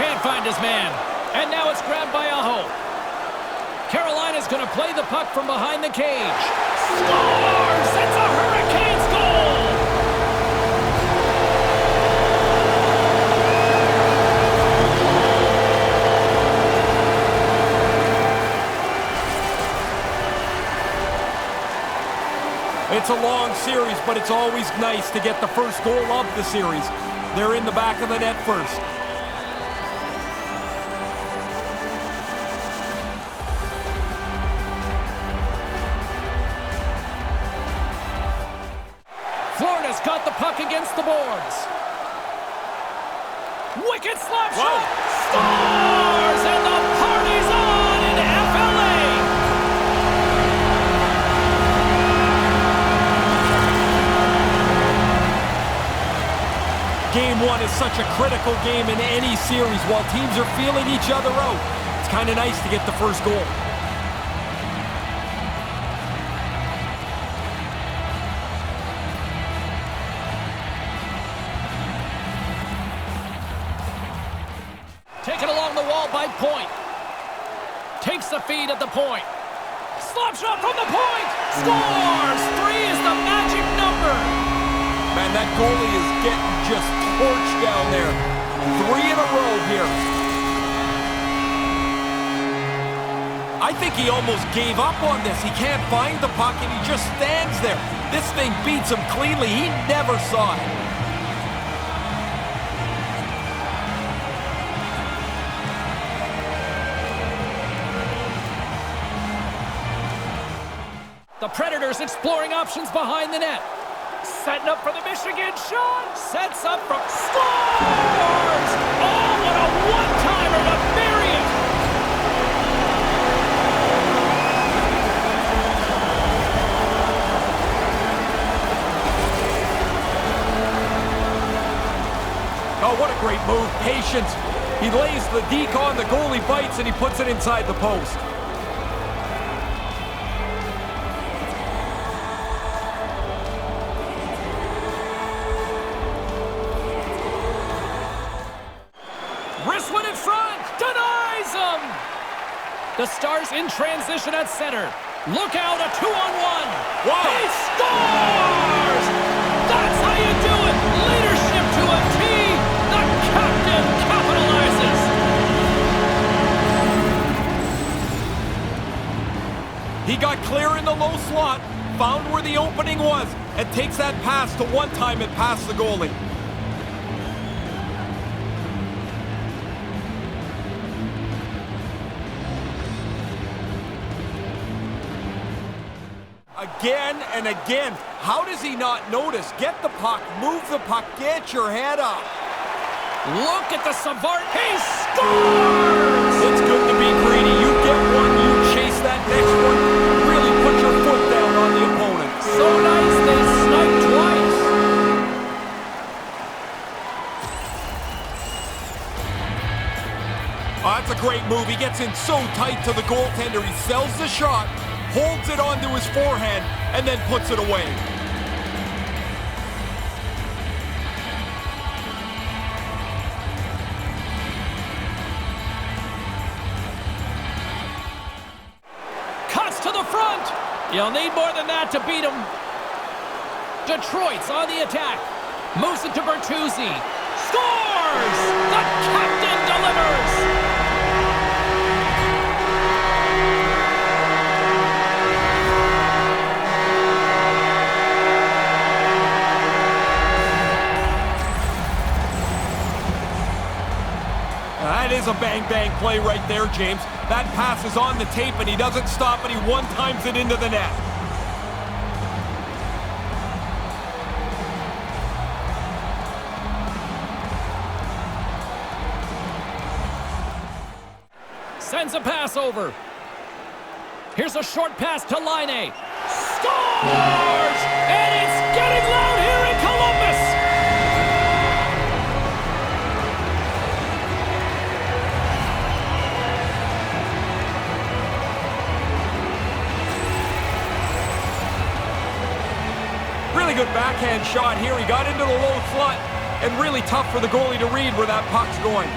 Can't find his man. And now it's grabbed by Aho. Carolina's going to play the puck from behind the cage. Scores! It's a Hurricanes goal! It's a long series, but it's always nice to get the first goal of the series. They're in the back of the net first. Florida's got the puck against the boards. Wicked slap shot! Scores! And the party's on in FLA! Game one is such a critical game in any series. While teams are feeling each other out, it's kind of nice to get the first goal. Taken along the wall by Point. Takes the feed at the point. Slap shot from the point! Scores! 3 is the magic number! Man, that goalie is getting just torched down there. 3 in a row here. I think he almost gave up on this. He can't find the puck, and he just stands there. This thing beats him cleanly. He never saw it. The Predators exploring options behind the net. Setting up for the Michigan shot. Sets up from scores! Oh, what a one-timer to bury it! Oh, what a great move. Patience. He lays the deke on, the goalie bites, and he puts it inside the post. Wristwin in front, denies him! The Stars in transition at center. Look out, a 2-on-1. Whoa! He scores! That's how you do it! Leadership to a T! The captain capitalizes! He got clear in the low slot, found where the opening was, and takes that pass to one time and past the goalie. Again and again. How does he not notice? Get the puck, move the puck, get your head up. Look at the Savard. He scores! It's good to be greedy. You get one, you chase that next one. Really put your foot down on the opponent. So nice, they sniped twice. Oh, that's a great move. He gets in so tight to the goaltender. He sells the shot, holds it onto his forehand, and then puts it away. Cuts to the front. You'll need more than that to beat him. Detroit's on the attack. Moves it to Bertuzzi. Scores! The captain delivers! That is a bang-bang play right there, James. That pass is on the tape, and he doesn't stop, and he one-times it into the net. Sends a pass over. Here's a short pass to Laine. Scores! And it's getting loud here in Columbus! Really good backhand shot here. He got into the low slot, and really tough for the goalie to read where that puck's going.